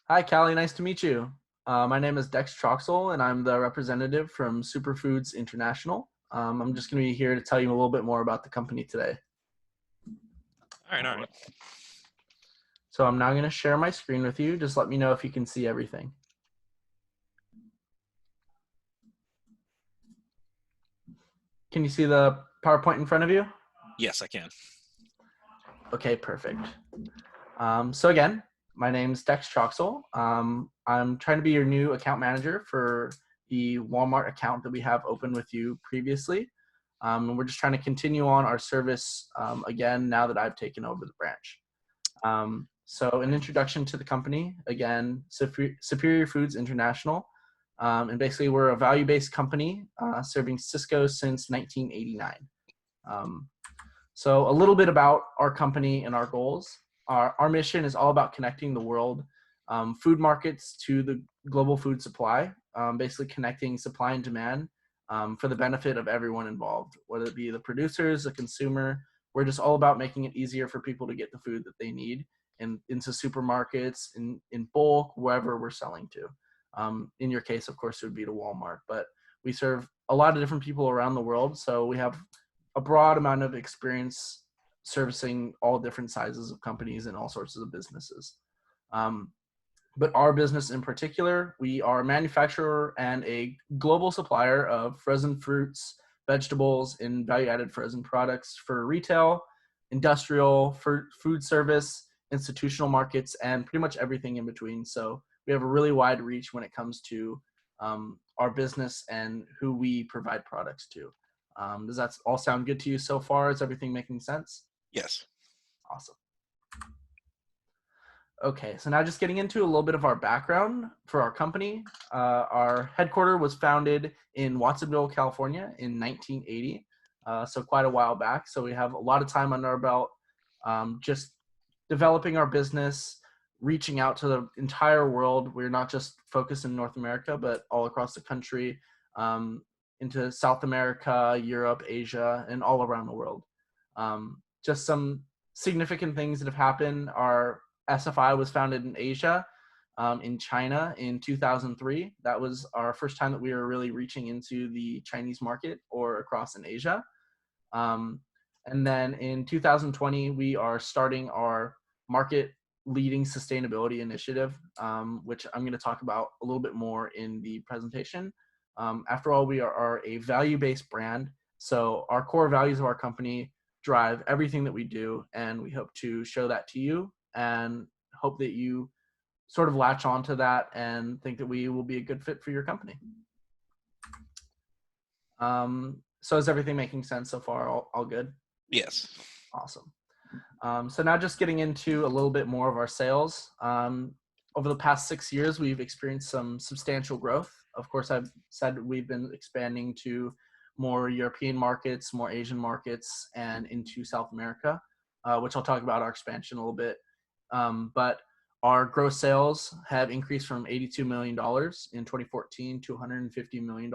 Hi, Callie. Nice to meet you. My name is Dex Troxel, and I'm the representative from Superfoods International. I'm just going to be here to tell you a little bit more about the company today. All right, all right. So I'm now going to share my screen with you. Just let me know if you can see everything. Can you see the PowerPoint in front of you? Yes, I can. Okay, perfect. So again, my name's Dex Troxel. I'm trying to be your new account manager for the Walmart account that we have open with you previously. And we're just trying to continue on our service again now that I've taken over the branch. So an introduction to the company, again, Superior Foods International. And basically we're a value-based company serving Cisco since 1989. So a little bit about our company and our goals. Our mission is all about connecting the world food markets to the global food supply, basically connecting supply and demand for the benefit of everyone involved, whether it be the producers, the consumer. We're just all about making it easier for people to get the food that they need into supermarkets, in bulk, wherever we're selling to. In your case, of course, it would be to Walmart, but we serve a lot of different people around the world. So we have a broad amount of experience servicing all different sizes of companies and all sorts of businesses. Um, but our business in particular, we are a manufacturer and a global supplier of frozen fruits, vegetables, and value-added frozen products for retail, industrial, for food service, institutional markets, and pretty much everything in between. So we have a really wide reach when it comes to our business and who we provide products to. Does that all sound good to you so far? Is everything making sense? Yes. Awesome. Okay, so now just getting into a little bit of our background for our company. Our headquarters was founded in Watsonville, California in 1980, so quite a while back. So we have a lot of time under our belt, just developing our business, reaching out to the entire world. We're not just focused in North America, but all across the country, into South America, Europe, Asia, and all around the world. Just some significant things that have happened are SFI was founded in Asia, in China in 2003. That was our first time that we were really reaching into the Chinese market or across in Asia. Um, and then in 2020, we are starting our market leading sustainability initiative, which I'm going to talk about a little bit more in the presentation. After all, we are a value-based brand. So our core values of our company drive everything that we do, and we hope to show that to you and hope that you sort of latch onto that and think that we will be a good fit for your company. So is everything making sense so far? All good? Yes. Awesome. So now just getting into a little bit more of our sales. Over the past 6 years, we've experienced some substantial growth. Of course, I've said we've been expanding to more European markets, more Asian markets, and into South America, which I'll talk about our expansion a little bit. But our gross sales have increased from $82 million in 2014 to $150 million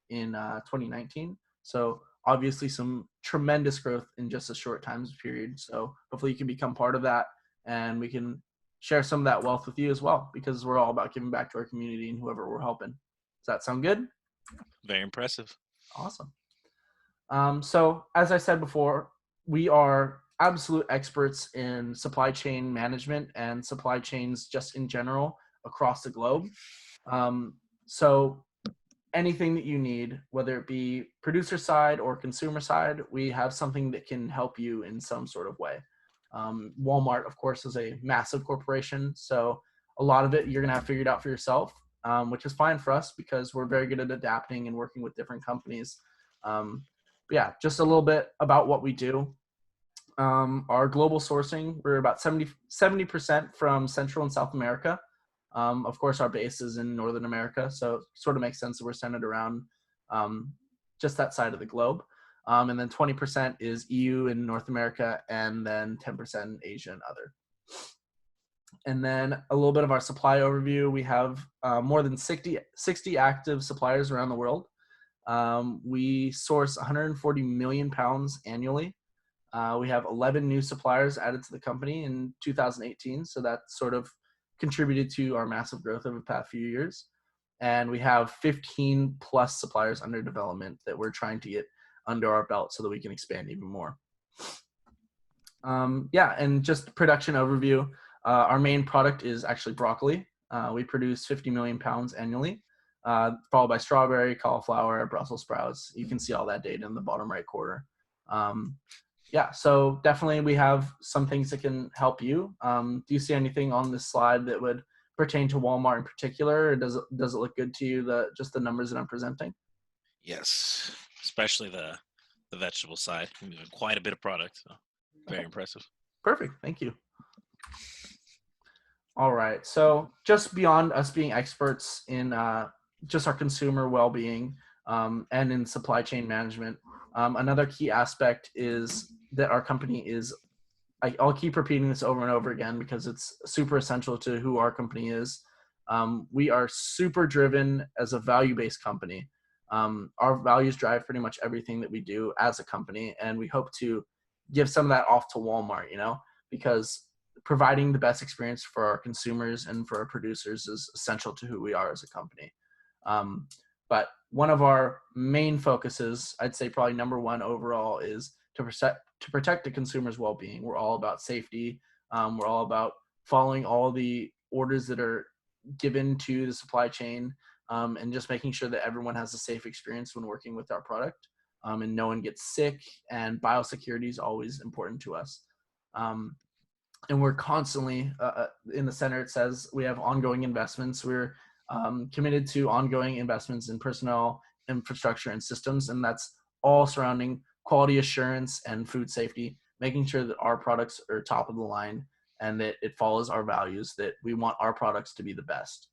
in 2019. So obviously some tremendous growth in just a short time period. So hopefully you can become part of that and we can share some of that wealth with you as well, because we're all about giving back to our community and whoever we're helping. Does that sound good? Very impressive. Awesome. So as I said before, we are absolute experts in supply chain management and supply chains just in general across the globe. So anything that you need, whether it be producer side or consumer side, we have something that can help you in some sort of way. Walmart, of course, is a massive corporation, so a lot of it you're going to have figured out for yourself, which is fine for us because we're very good at adapting and working with different companies. But yeah, just a little bit about what we do. Our global sourcing, we're about 70% from Central and South America. Of course, our base is in Northern America, so it sort of makes sense that we're centered around just that side of the globe. And then 20% is EU and North America, and then 10% Asia and other. And then a little bit of our supply overview. We have more than 60 active suppliers around the world. We source 140 million pounds annually. We have 11 new suppliers added to the company in 2018, so that sort of contributed to our massive growth over the past few years. And we have 15 plus suppliers under development that we're trying to get under our belt so that we can expand even more. Yeah, and just production overview. Our main product is actually broccoli. We produce 50 million pounds annually, followed by strawberry, cauliflower, Brussels sprouts. You can see all that data in the bottom right corner. Yeah, so definitely we have some things that can help you. Do you see anything on this slide that would pertain to Walmart in particular, or does it look good to you, just the numbers that I'm presenting? Yes, especially the vegetable side. We're doing quite a bit of product. So very impressive. Perfect. Thank you. All right. So just beyond us being experts in just our consumer well-being and in supply chain management, another key aspect is that our company is, I'll keep repeating this over and over again because it's super essential to who our company is. We are super driven as a value-based company. Our values drive pretty much everything that we do as a company, and we hope to give some of that off to Walmart, because providing the best experience for our consumers and for our producers is essential to who we are as a company. But one of our main focuses, I'd say probably number one overall, is to protect the consumer's well-being. We're all about safety. We're all about following all the orders that are given to the supply chain, and just making sure that everyone has a safe experience when working with our product, and no one gets sick, and biosecurity is always important to us. And we're constantly, in the center it says we have ongoing investments. We're committed to ongoing investments in personnel, infrastructure, and systems, and that's all surrounding quality assurance and food safety, making sure that our products are top of the line and that it follows our values, that we want our products to be the best.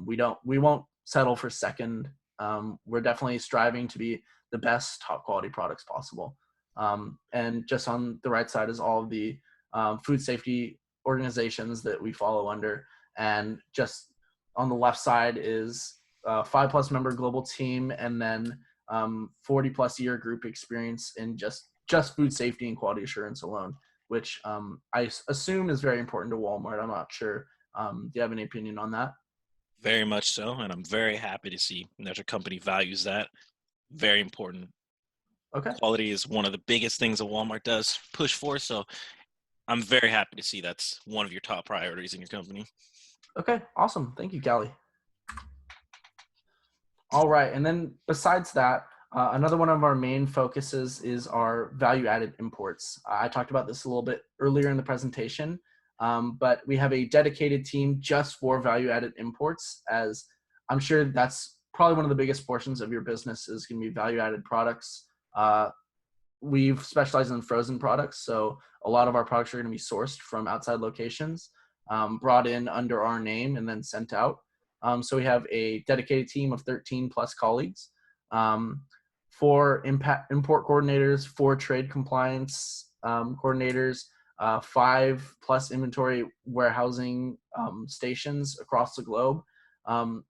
We won't settle for second. We're definitely striving to be the best top quality products possible. And just on the right side is all of the food safety organizations that we follow under. And just on the left side is a 5+ member global team, and then 40+ year group experience in just food safety and quality assurance alone, which I assume is very important to Walmart. I'm not sure. Do you have any opinion on that? Very much so, and I'm very happy to see that your company values that. Very important. Okay. Quality is one of the biggest things that Walmart does push for, so I'm very happy to see that's one of your top priorities in your company. Okay, awesome. Thank you, Callie. All right, and then besides that, another one of our main focuses is our value-added imports. I talked about this a little bit earlier in the presentation, but we have a dedicated team just for value-added imports, as I'm sure that's probably one of the biggest portions of your business is going to be value-added products. We've specialized in frozen products, so a lot of our products are going to be sourced from outside locations, brought in under our name, and then sent out. So we have a dedicated team of 13+ colleagues, 4 import coordinators, 4 trade compliance coordinators, 5+ inventory warehousing stations across the globe.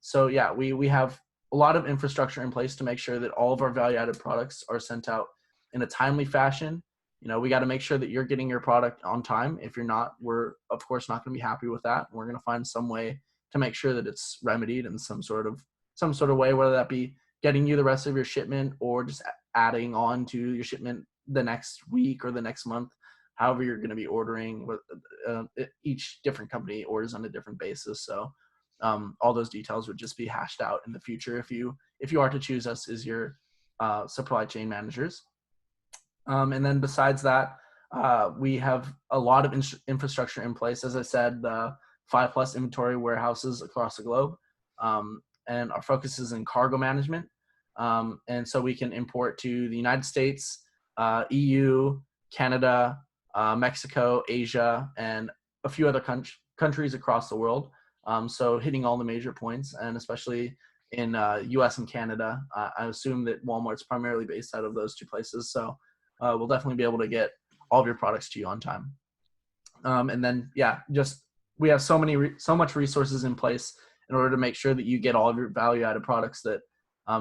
So yeah, we have a lot of infrastructure in place to make sure that all of our value-added products are sent out in a timely fashion. We got to make sure that you're getting your product on time. If you're not, we're of course not going to be happy with that. We're going to find some way to make sure that it's remedied in some sort of way, whether that be getting you the rest of your shipment or just adding on to your shipment the next week or the next month, however you're going to be ordering. Each different company orders on a different basis. So all those details would just be hashed out in the future if you are to choose us as your supply chain managers. And then besides that, we have a lot of infrastructure in place. As I said, the 5+ inventory warehouses across the globe. And our focus is in cargo management. And so we can import to the United States, EU, Canada, Mexico, Asia, and a few other countries across the world. So hitting all the major points, and especially in US and Canada. I assume that Walmart's primarily based out of those 2 places. So we'll definitely be able to get all of your products to you on time. And then, yeah, we have so much resources in place in order to make sure that you get all of your value-added products that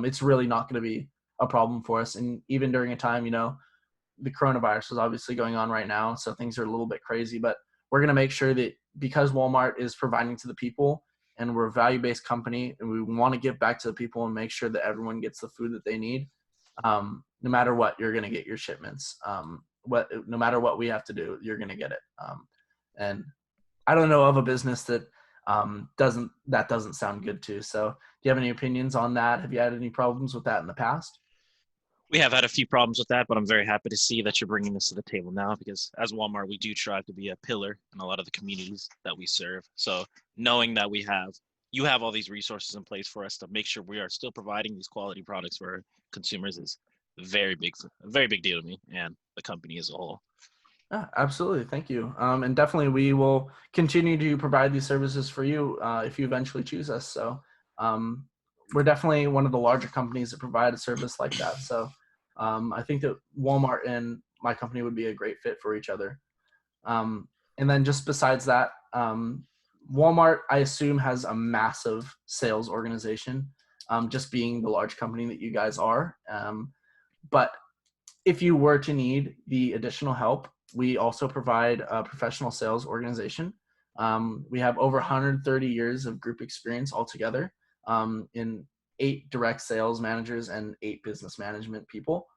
it's really not going to be a problem for us. And even during a time, the coronavirus is obviously going on right now, so things are a little bit crazy, but we're going to make sure that because Walmart is providing to the people and we're a value-based company and we want to give back to the people and make sure that everyone gets the food that they need, no matter what, you're going to get your shipments. No matter what we have to do, you're going to get it. And I don't know of a business that doesn't sound good too. So do you have any opinions on that? Have you had any problems with that in the past? We have had a few problems with that, but I'm very happy to see that you're bringing this to the table now because as Walmart, we do strive to be a pillar in a lot of the communities that we serve. So knowing that you have all these resources in place for us to make sure we are still providing these quality products for our consumers is a very big deal to me and the company as a whole. Yeah, absolutely. Thank you. And definitely we will continue to provide these services for you if you eventually choose us. So um, we're definitely one of the larger companies that provide a service like that. So I think that Walmart and my company would be a great fit for each other. Um, and then just besides that, Walmart, I assume, has a massive sales organization, just being the large company that you guys are. But if you were to need the additional help, we also provide a professional sales organization. We have over 130 years of group experience altogether in 8 direct sales managers and 8 business management people.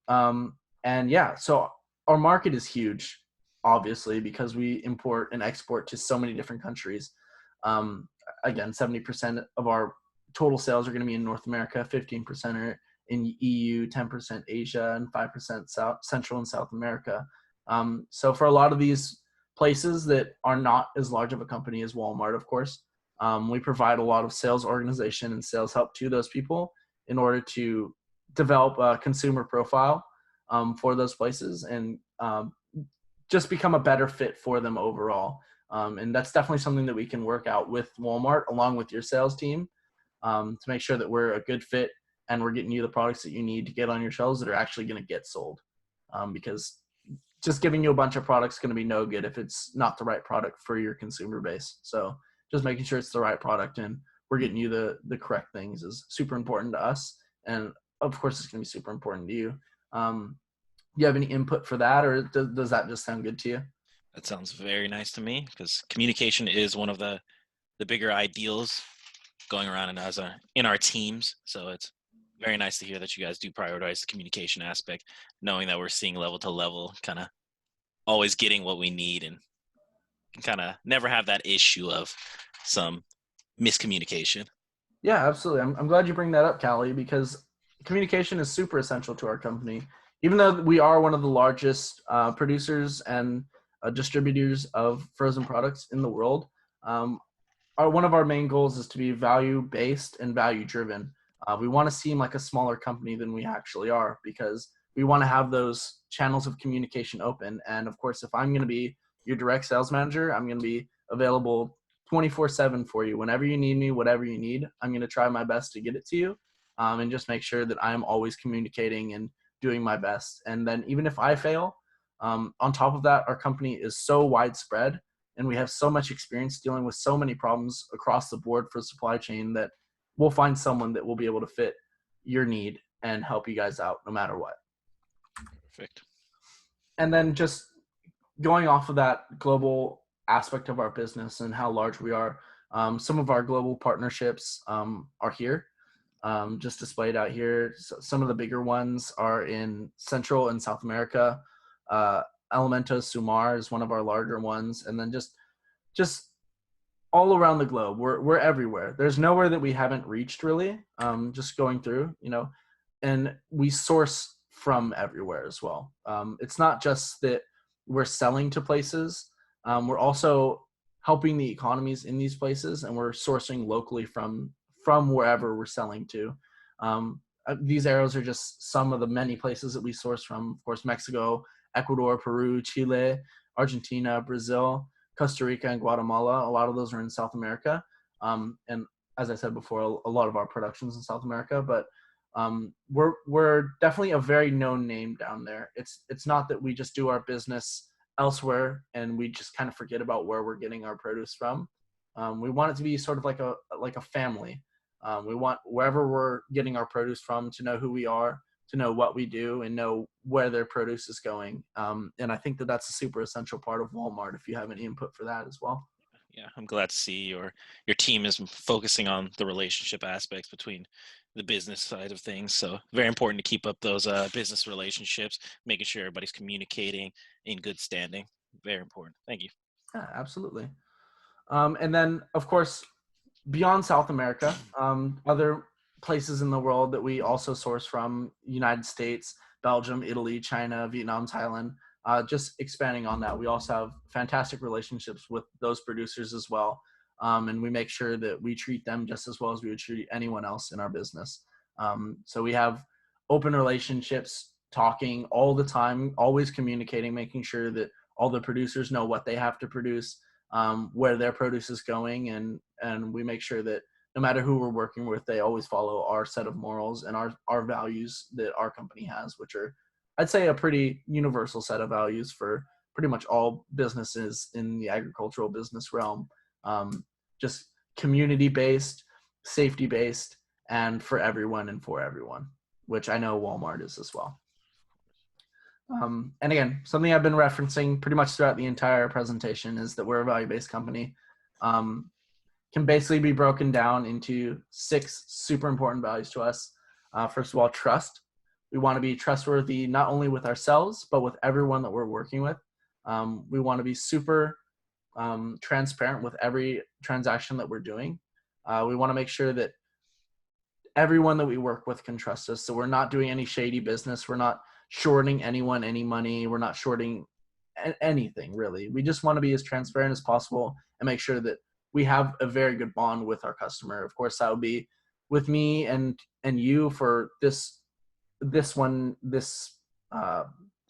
And yeah, so our market is huge, obviously, because we import and export to so many different countries. Um, Again, 70% of our total sales are going to be in North America, 15% are in EU, 10% Asia, and 5% Central and South America. So for a lot of these places that are not as large of a company as Walmart, of course, we provide a lot of sales organization and sales help to those people in order to develop a consumer profile for those places and just become a better fit for them overall. And that's definitely something that we can work out with Walmart along with your sales team to make sure that we're a good fit and we're getting you the products that you need to get on your shelves that are actually going to get sold. Because just giving you a bunch of products is going to be no good if it's not the right product for your consumer base. So just making sure it's the right product and we're getting you the correct things is super important to us. And of course, it's going to be super important to you. Do you have any input for that, or does that just sound good to you? That sounds very nice to me because communication is one of the bigger ideals going around and in our teams. So it's very nice to hear that you guys do prioritize the communication aspect, knowing that we're seeing level to level, kind of always getting what we need and kind of never have that issue of some miscommunication. Yeah, absolutely. I'm glad you bring that up, Callie, because communication is super essential to our company. Even though we are one of the largest producers and distributors of frozen products in the world, um, one of our main goals is to be value based and value driven. We want to seem like a smaller company than we actually are because we want to have those channels of communication open. And of course, if I'm going to be your direct sales manager, I'm going to be available 24/7 for you. Whenever you need me, whatever you need, I'm going to try my best to get it to you and just make sure that I'm always communicating and doing my best. And then even if I fail, on top of that, our company is so widespread and we have so much experience dealing with so many problems across the board for supply chain that we'll find someone that will be able to fit your need and help you guys out no matter what. Perfect. And then just going off of that global aspect of our business and how large we are, some of our global partnerships are here, just displayed out here. So some of the bigger ones are in Central and South America. Elementos Sumar is one of our larger ones, and then just all around the globe. We're everywhere. There's nowhere that we haven't reached really. Just going through, and we source from everywhere as well. It's not just that we're selling to places. We're also helping the economies in these places, and we're sourcing locally from wherever we're selling to. These arrows are just some of the many places that we source from. Of course, Mexico, Ecuador, Peru, Chile, Argentina, Brazil, Costa Rica, and Guatemala. A lot of those are in South America. And as I said before, a lot of our production's in South America, but we're definitely a very known name down there. It's not that we just do our business elsewhere and we just kind of forget about where we're getting our produce from. We want it to be sort of like a family. We want wherever we're getting our produce from to know who we are. to know what we do and know where their produce is going. And I think that that's a super essential part of Walmart if you have any input for that as well. Yeah, I'm glad to see your team is focusing on the relationship aspects between the business side of things. So very important to keep up those business relationships, making sure everybody's communicating in good standing. Very important. Thank you. Yeah, absolutely. And then, of course, beyond South America, other places in the world that we also source from: United States, Belgium, Italy, China, Vietnam, Thailand. Just expanding on that, we also have fantastic relationships with those producers as well, and we make sure that we treat them just as well as we would treat anyone else in our business. So we have open relationships, talking all the time, always communicating, making sure that all the producers know what they have to produce, where their produce is going, and we make sure that no matter who we're working with, they always follow our set of morals and our values that our company has, which are, I'd say, a pretty universal set of values for pretty much all businesses in the agricultural business realm. Just community based, safety based, and for everyone and for everyone, which I know Walmart is as well. And again, something I've been referencing pretty much throughout the entire presentation is that we're a value-based company. Can basically be broken down into 6 super important values to us. First of all, trust. We want to be trustworthy not only with ourselves, but with everyone that we're working with. We want to be super transparent with every transaction that we're doing. We want to make sure that everyone that we work with can trust us. So we're not doing any shady business. We're not shorting anyone any money. We're not shorting anything, really. We just want to be as transparent as possible and make sure that we have a very good bond with our customer. Of course, that would be with me and you for this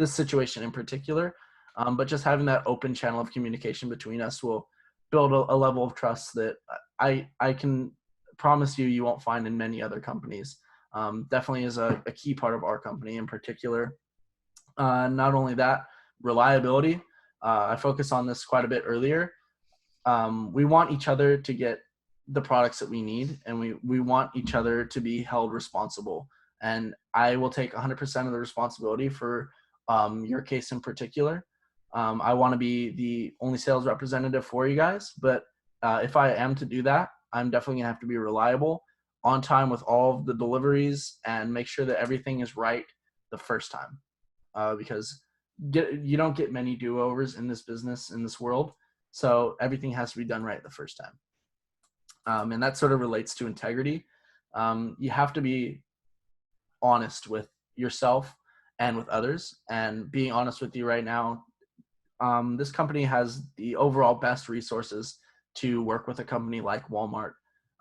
situation in particular. But just having that open channel of communication between us will build a level of trust that I can promise you won't find in many other companies. Definitely is a key part of our company in particular. Not only that, reliability. I focused on this quite a bit earlier. We want each other to get the products that we need, and we want each other to be held responsible. And I will take 100% of the responsibility for your case in particular. I want to be the only sales representative for you guys, but if I am to do that, I'm definitely gonna have to be reliable, on time with all of the deliveries, and make sure that everything is right the first time. Because you don't get many do-overs in this business, in this world. So everything has to be done right the first time. And that sort of relates to integrity. You have to be honest with yourself and with others. And being honest with you right now, this company has the overall best resources to work with a company like Walmart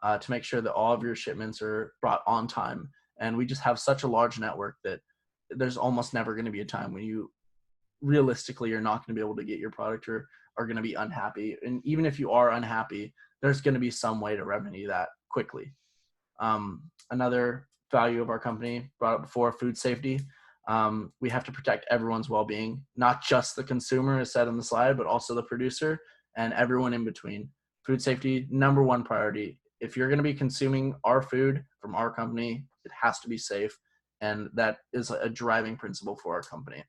to make sure that all of your shipments are brought on time. And we just have such a large network that there's almost never going to be a time when you realistically are not going to be able to get your product or are going to be unhappy. And even if you are unhappy, there's going to be some way to remedy that quickly. Another value of our company, brought up before, food safety. We have to protect everyone's well-being, not just the consumer as said on the slide, but also the producer and everyone in between. Food safety, number one priority. If you're going to be consuming our food from our company, it has to be safe. And that is a driving principle for our company.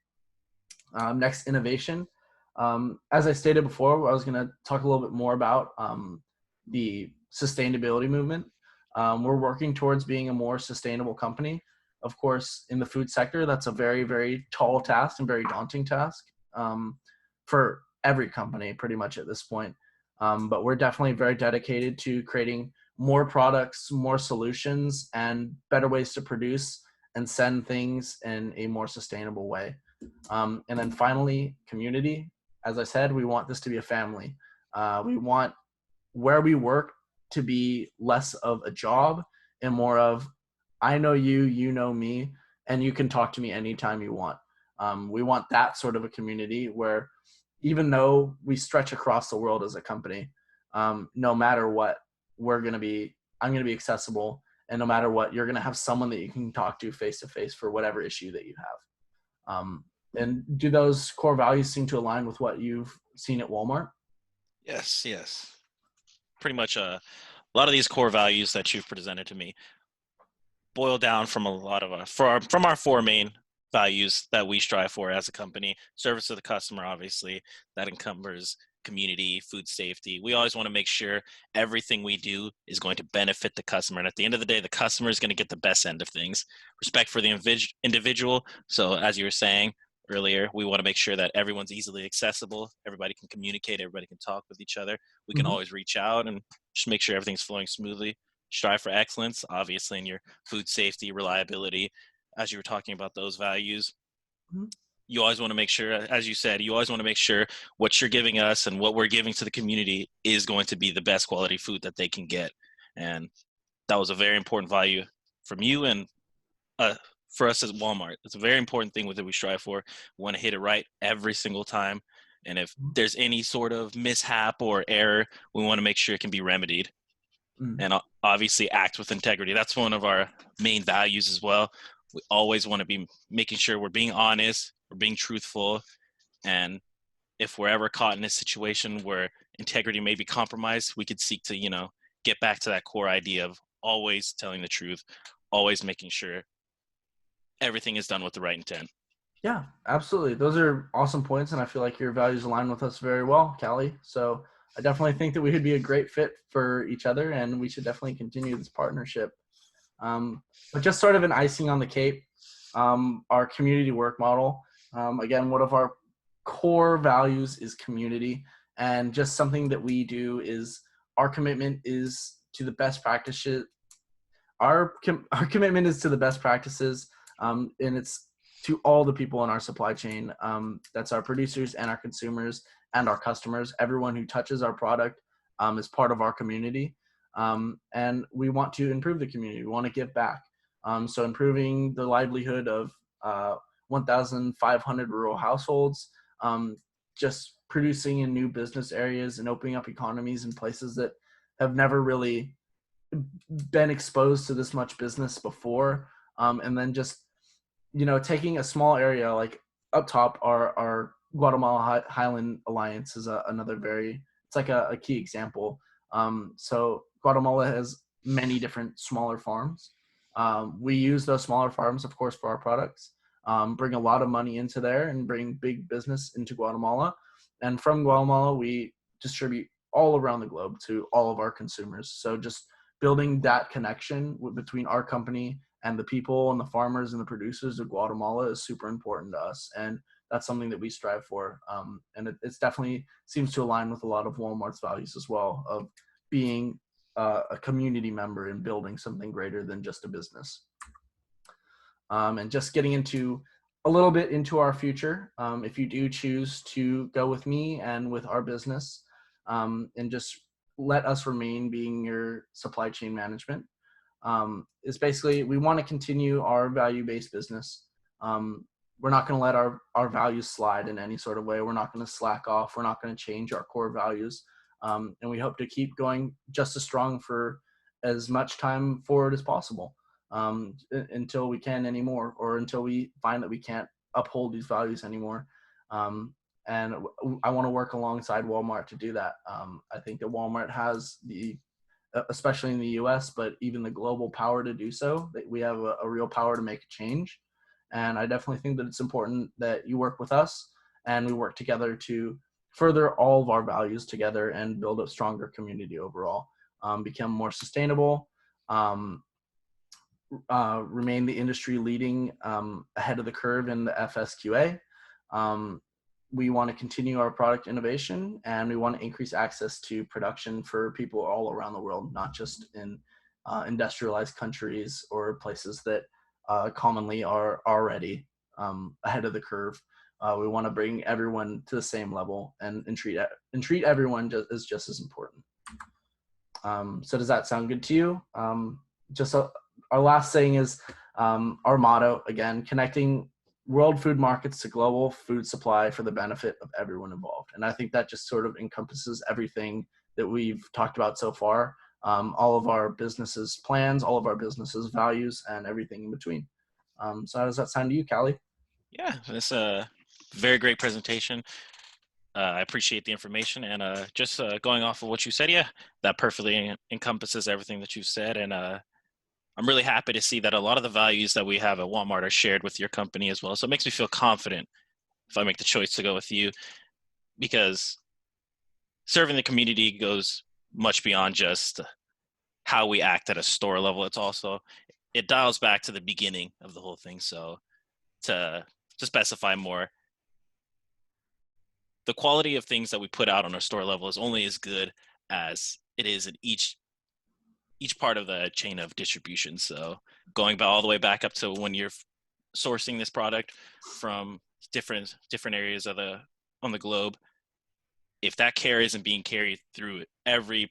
Next, innovation. As I stated before, I was going to talk a little bit more about the sustainability movement. We're working towards being a more sustainable company. Of course, in the food sector, that's a very, very tall task and very daunting task for every company pretty much at this point. But we're definitely very dedicated to creating more products, more solutions, and better ways to produce and send things in a more sustainable way. And then finally, community. As I said, we want this to be a family. We want where we work to be less of a job and more of, I know you, you know me, and you can talk to me anytime you want. We want that sort of a community where even though we stretch across the world as a company, no matter what, I'm going to be accessible. And no matter what, you're going to have someone that you can talk to face for whatever issue that you have. And do those core values seem to align with what you've seen at Walmart? Yes. Pretty much a lot of these core values that you've presented to me boil down from a lot of from our four main values that we strive for as a company. Service to the customer, obviously, that encumbers community, food safety. We always want to make sure everything we do is going to benefit the customer. And at the end of the day, the customer is going to get the best end of things. Respect for the individual. So as you were saying earlier, we want to make sure that everyone's easily accessible. Everybody can communicate. Everybody can talk with each other. We can Mm-hmm. always reach out and just make sure everything's flowing smoothly. Strive for excellence, obviously, in your food safety, reliability. As you were talking about those values, Mm-hmm. you always want to make sure, as you said, you always want to make sure what you're giving us and what we're giving to the community is going to be the best quality food that they can get. And that was a very important value from you and uh, for us at Walmart. It's a very important thing that we strive for. We want to hit it right every single time. And if there's any sort of mishap or error, we want to make sure it can be remedied Mm-hmm. and obviously act with integrity. That's one of our main values as well. We always want to be making sure we're being honest, we're being truthful, and if we're ever caught in a situation where integrity may be compromised, we could seek to, get back to that core idea of always telling the truth, always making sure everything is done with the right intent. Yeah, absolutely. Those are awesome points, and I feel like your values align with us very well, Callie. So I definitely think that we would be a great fit for each other, and we should definitely continue this partnership. But just sort of an icing on the cake, our community work model. Again, one of our core values is community, and just something that we do is our commitment is to the best practices. Our commitment is to the best practices, and it's to all the people in our supply chain. That's our producers and our consumers and our customers. Everyone who touches our product is part of our community, and we want to improve the community. We want to give back. So improving the livelihood of 1,500 rural households, just producing in new business areas and opening up economies in places that have never really been exposed to this much business before, and then just taking a small area like up top, our Guatemala Highland Alliance is another very, it's like a key example. So Guatemala has many different smaller farms. We use those smaller farms, of course, for our products, bring a lot of money into there and bring big business into Guatemala. And from Guatemala, we distribute all around the globe to all of our consumers. So just building that connection between our company and the people and the farmers and the producers of Guatemala is super important to us. And that's something that we strive for. And it's definitely seems to align with a lot of Walmart's values as well, of being a community member and building something greater than just a business. And just getting into a little bit into our future, if you do choose to go with me and with our business, and just let us remain being your supply chain management, is basically we want to continue our value-based business. We're not going to let our values slide in any sort of way. We're not going to slack off. We're not going to change our core values. And we hope to keep going just as strong for as much time forward as possible, until we can anymore, or until we find that we can't uphold these values anymore. And I want to work alongside Walmart to do that. I think that Walmart has especially in the US, but even the global power to do so, that we have a real power to make a change. And I definitely think that it's important that you work with us and we work together to further all of our values together and build a stronger community overall, become more sustainable, remain the industry leading, ahead of the curve in the FSQA. We want to continue our product innovation, and we want to increase access to production for people all around the world, not just in industrialized countries or places that commonly are already ahead of the curve. We want to bring everyone to the same level and treat everyone just as important. So does that sound good to you? Our last saying is our motto, again, connecting world food markets to global food supply for the benefit of everyone involved. And I think that just sort of encompasses everything that we've talked about so far, all of our businesses plans, all of our businesses values, and everything in between. So how does that sound to you, Callie? Yeah, that's a very great presentation. I appreciate the information, and just going off of what you said, yeah, that perfectly encompasses everything that you said. And I'm really happy to see that a lot of the values that we have at Walmart are shared with your company as well. So it makes me feel confident if I make the choice to go with you, because serving the community goes much beyond just how we act at a store level. It's also, it dials back to the beginning of the whole thing. So to specify more, the quality of things that we put out on our store level is only as good as it is in each part of the chain of distribution. So going all the way back up to when you're sourcing this product from different areas of the on the globe, if that care isn't being carried through every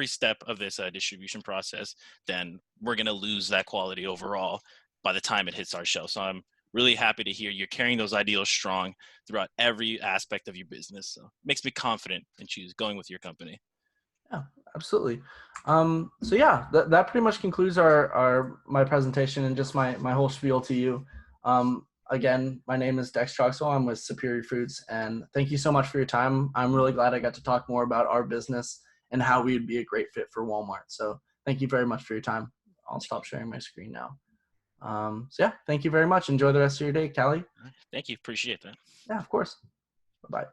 step of this distribution process, then we're going to lose that quality overall by the time it hits our shelf. So I'm really happy to hear you're carrying those ideals strong throughout every aspect of your business. So it makes me confident in going with your company. Yeah, absolutely. So yeah, that pretty much concludes my presentation and just my whole spiel to you. Again, my name is Dex Troxel. I'm with Superior Foods, and thank you so much for your time. I'm really glad I got to talk more about our business and how we would be a great fit for Walmart. So thank you very much for your time. I'll stop sharing my screen now. So yeah, thank you very much. Enjoy the rest of your day, Callie. Thank you. Appreciate that. Yeah, of course. Bye-bye.